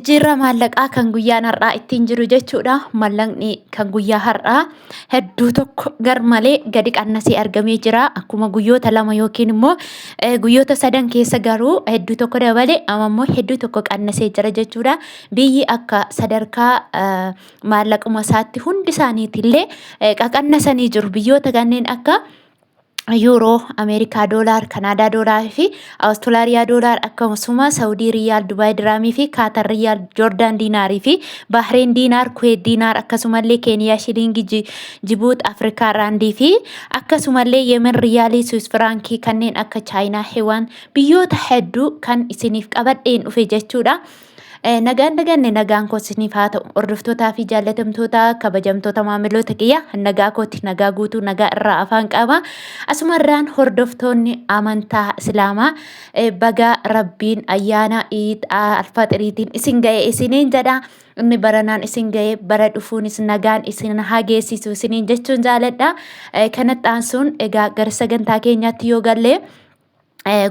Jijjiirra maallaqaa kan guyyaan har'aa ittiin jiru jechuudha. Maallaqni kan guyyaa har'aa hedduu tokko garmalee gadi qannasee argamee jira. Akkuma guyyoota lama yookiin immoo guyyoota sadan keessa garuu hedduu tokko dabalee amma immoo hedduu tokko qannasee jira jechuudha. Biyyi akka sadarkaa maallaquma isaatti hundi isaaniitillee qaqannasanii jiru. Biyyoota kanneen akka Euro, Amerikaa doolaar, Kanaadaa doolaar fi Awustiraaliyaa doolaar akkasuma Saawudii riyaal, Dubaay diraamii fi Kaatar riyaal, Joordaan diinaarii fi Bahreen diinaar, Kuweet diinaar akkasumallee Keeniyaa shilingii, Jibuut Afrikaa raandii fi akkasumallee Yemen riyaalii, Swiss firankii kanneen akka Chaayinaa hewaan biyyoota hedduu kan isiniif qabadheen dhufe jechuudha. Nagaan koo isiniif haa ta'u hordoftootaa fi jaallatamtoota kabajamtoota maamiloota kiyya nagaa kooti nagaa guutuu nagaa irraa afaan qaba. Asumarraan hordoftoonni amantaa Islaamaa baga Rabbiin ayyaana Iid Alfaxiriitiin isin ga'e isiniin jedha. Inni baranaan isin ga'e bara dhufuunis nagaan isin haa geessisu isiniin jechuun jaaladha. Kanatti aansuun egaa gara sagantaa keenyaatti yoo galle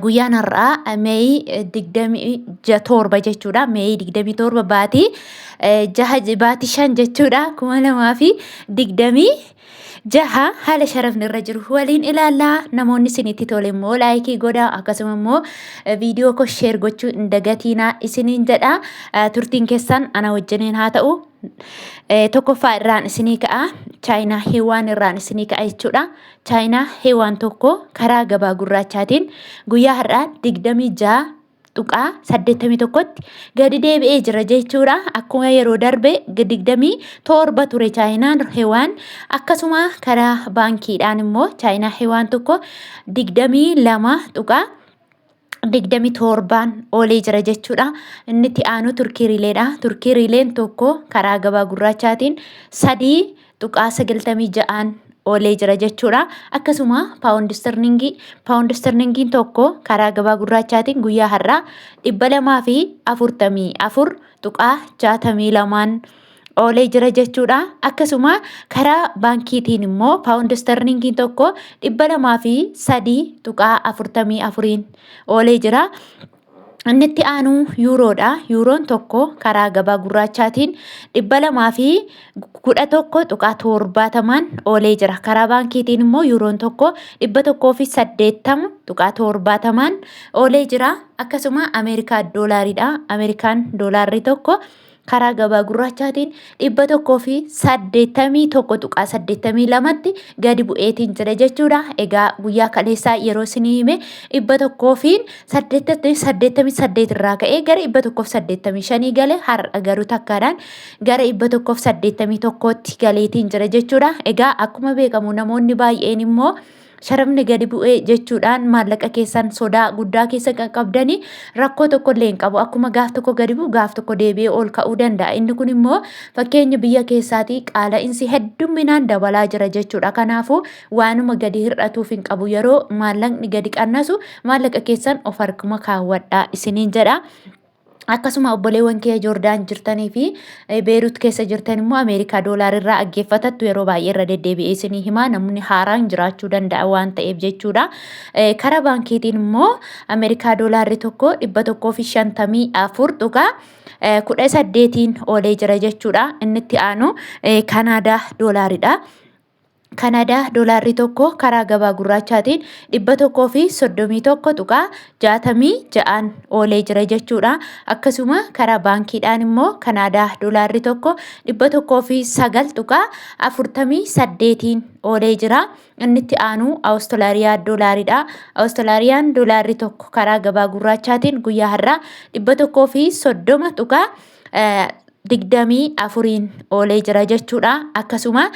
guyyaan har'aa Meey 27 jechuudha. Meey 27 baatii 5 jechuudha. 2026 haala sharafni irra jiru waliin ilaallaa. Namoonni isinitti tole immoo laayikii godhaa akkasuma immoo viidiyoo koo sheer gochuu hin dagatiinaa isiniin jedha. Turtiin keessan ana wajjiniin haa ta'u. Tokkoffaa irraan isinii ka'a. Chaayinaa hewaan irraan isinii ka'a jechuudha. Chaayinaa hewaan tokko karaa gabaa gurraachaatiin guyyaa har'aa 26.81tti gadi deebi'ee jira jechuudha. Akkuma yeroo darbe 27 ture Chaayinaan hewaan. Akkasuma karaa baankiidhaan immoo Chaayinaa hewaan tokko 27 oolee jira jechuudha. Inni itti aanu Turkii riileedha. Turkii riileen tokko karaa gabaa gurraachaatiin 3.96 oolee jira jechuudha. Akkasuma paawundi sterlingiin tokko karaa gabaa gurraachaatiin guyyaa har'aa 244.62 oolee jira jechuudha. Akkasuma karaa baankiitiin immoo paawundi sterlingiin tokko 203.44 oolee jira. Inni itti aanu yuuroodha. Yuuroon tokko karaa gabaa gurraachaatiin 211.70 oolee jira. Karaa baankiitiin immoo yuuroon tokko 180.70 oolee jira. Akkasuma Ameerikaa doolaariidha. Ameerikaan doolaarri tokko karaa gabaa gurraachaatiin 181.82tti gadi bu'eetiin jira jechuudha. Egaa guyyaa kaleessaa yeroo isinii hime 188 irraa ka'ee gara 185 gale har'a garuu takkaadhaan gara 181tti galeetiin jira jechuudha. Egaa akkuma beekamu namoonni baay'een immoo sharafni gadi bu'ee jechuudhaan maallaqa keessan sodaa guddaa keessa qabdanii rakkoo tokko illee hin qabu. Akkuma gaaf tokko gadi bu'u gaaf tokko deebi'ee ol ka'uu danda'a. Inni kun immoo fakkeenya biyya keessaatii qaala'insi heddumminaan dabalaa jira jechuudha. Kanaafuu waanuma gadi hir'atuuf hin qabu. Yeroo maallaqni gadi qannasu maallaqa keessan of harkuma kaawwadhaa isiniin jedha. Akkasuma obboleewwan kee Joordaan jirtanii fi Beerut keessa jirtan immoo Ameerikaa doolaar irraa dhaggeeffatattu yeroo baay'ee irra deddeebi'ee isinii himaa. Namni haaraan jiraachuu danda'a waan ta'eef jechuudha. Karaa baankiitiin immoo Ameerikaa doolaarri tokko 154.18 oolee jira jechuudha. Inni itti aanu Kanaadaa doolaaridha. Kanaadaa doolaarri tokko karaa gabaa gurraachaatiin 131.66 oolee jira jechuudha. Akkasuma karaa baankiidhaan immoo Kanaadaa doolaarri tokko 109.48 oolee jira. Inni itti aanu Awustiraaliyaa doolaaridha. Awustiraaliyaan doolaarri tokko karaa gabaa gurraachaatiin guyyaa har'aa 130.24 oolee jira jechuudha. Akkasuma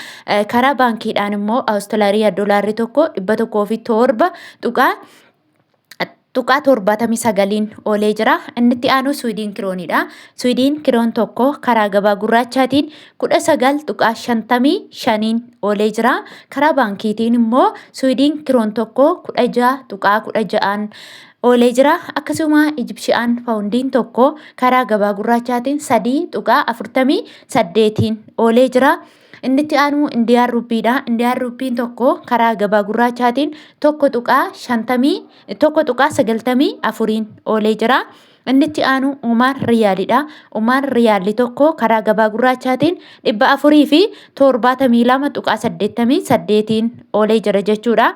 karaa baankiidhaan immoo Awustiraaliyaa doolaarri tokko 107.79 oolee jira. Inni itti aanu Swiidin kiroonidha. Swiidin kiroon tokko karaa gabaa gurraachaatiin 19.55 oolee jira. Karaa baankiitiin immoo Swiidin kiroon tokko 16.16 oolee jira. Akkasuma Ijipshiyaan paawundiin tokko karaa gabaa gurraachaatiin 3.48 oolee jira. Inni itti aanu Indiyaan ruppiidha. Indiyaan ruppiin tokko karaa gabaa gurraachaatiin 1.94 oolee jira. Inni itti aanu Omaan Riyaalidha. Omaan Riyaalli tokko karaa gabaa gurraachaatiin 472.88 oolee jira jechuudha.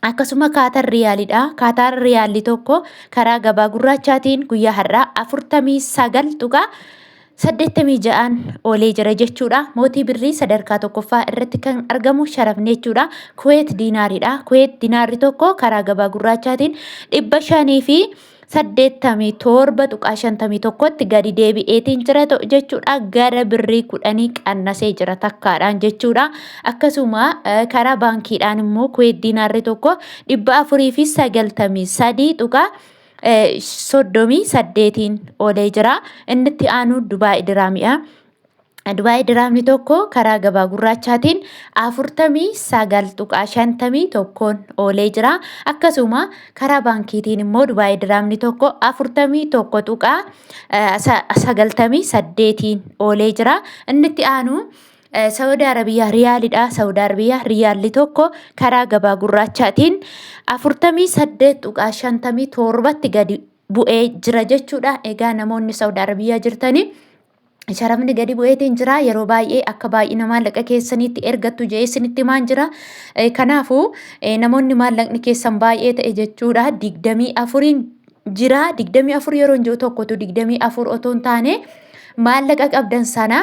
Akkasuma Kaatar Riyaalidha. Kaatar Riyaalli tokko karaa gabaa gurraachaatiin guyyaa har'aa 49.86 oolee jira jechuudha. Mootii birrii sadarkaa tokkoffaa irratti kan argamu Sharafni jechuudha. Kuweet Diinaaridha. Kuweet Diinaarri tokko karaa gabaa gurraachaatiin 587.51tti gadi deebi'eetiin jira jechuudha. Gara birrii 10 qannasee jira takkaadhaan jechuudha. Akkasuma karaa baankiidhaan immoo Kuweet Diinaarri tokko 493.38 oolee jira. Inni itti aanu Dubaay Diraamiidha. Dubaay Diraamni tokko karaa gabaa gurraachaatiin 49.51 oolee jira. Akkasuma karaa baankiitiin immoo Dubaay Diraamni tokko 41.98 oolee jira. Inni itti aanu Saudi Arabiyaa Riyaalidha. Saudi Arabiyaa Riyaalli tokko karaa gabaa gurraachaatiin 48.57tti gadi bu'ee jira jechuudha. Egaa namoonni Saudi Arabiyaa jirtanii Sharafni gadi bu'eetiin jira. Yeroo baay'ee akka baay'ina maallaqa keessaniitti ergattu jedhee isinitti himaan jira. Kanaafuu namoonni maallaqni keessan baay'ee ta'e jechuudha 24 jira. 24 yeroo jiru tokkotu 24 otoo hin taane maallaqa qabdan sana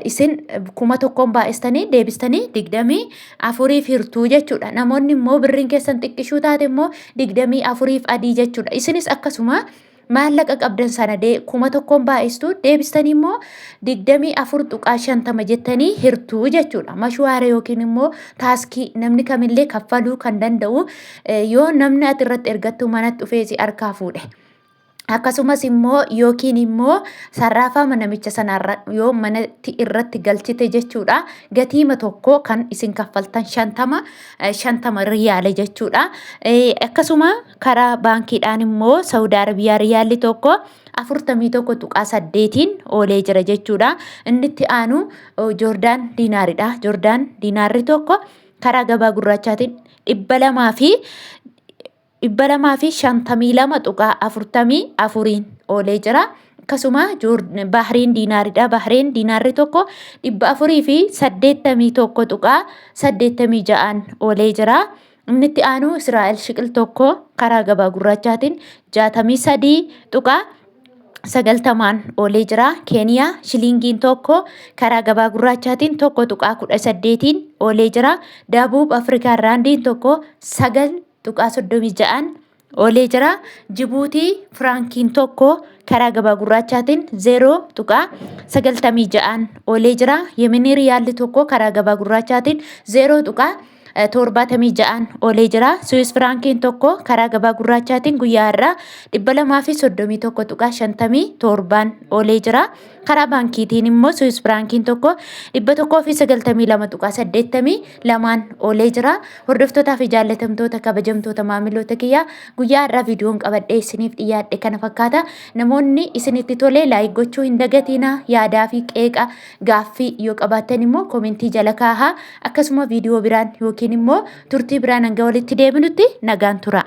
isin 1,000 baa'istanii deebistanii 24 hirtuu jechuudha. Namoonni immoo birriin keessan xiqqishuu taate immoo 24 adii jechuudha. Isinis akkasuma maallaqa qabdan sana 1,000 baa'istuu deebistanii immoo 24.50 jettanii hirtuu jechuudha. Mashwaara yookiin immoo taaskii namni kamillee kaffaluu kan danda'u yoo namni ati irratti ergattu manatti dhufee si harkaa fuudhe. Akkasumas immoo yookiin immoo sarraafama namicha sanarra yoo manatti irratti galchite jechuudha. Gatiima tokko kan isin kaffaltan 50 riyaala jechuudha. Akkasuma karaa baankiidhaan immoo Saudi Arabiyaa Riyaalli tokko 41.8 oolee jira jechuudha. Inni itti aanu Joordaan Diinaaridha. Joordaan Diinaarri tokko karaa gabaa gurraachaatiin 252.44 oolee jira. Akkasuma Bahriin Diinaaridha. Bahriin Diinaarri tokko 481.86 oolee jira. Inni itti aanu Israa'el Shiqil tokko karaa gabaa gurraachaatiin 63.90 oolee jira. Keeniyaa Shilingiin tokko karaa gabaa gurraachaatiin 1.18 oolee jira. Dabuub Afrikaa Raandiin tokko 9.36 oolee jira. Jibuutii Firaankiin tokko karaa gabaa gurraachaatiin 0.96 oolee jira. Yemenii Riyaalli tokko karaa gabaa gurraachaatiin 0.76 oolee jira. Swiss Firaankiin tokko karaa gabaa gurraachaatiin guyyaa har'aa 231.57 oolee jira. Karaa baankiitiin immoo Swiss Firaankiin tokko 192.82 oolee jira. Hordoftootaa fi jaallatamtoota kabajamtoota maamiloota kiyyaa guyyaa har'aa viidiyoon qabadhee isiniif dhiyaadhe kana fakkaata. Namoonni isinitti tole laayik gochuu hin dagatina. Yaadaa fi qeeqa gaaffii yoo qabaattan immoo koomentii jala kaahaa. Akkasuma viidiyoo biraan yookiin immoo turtii biraan hanga walitti deebinutti nagaan tura.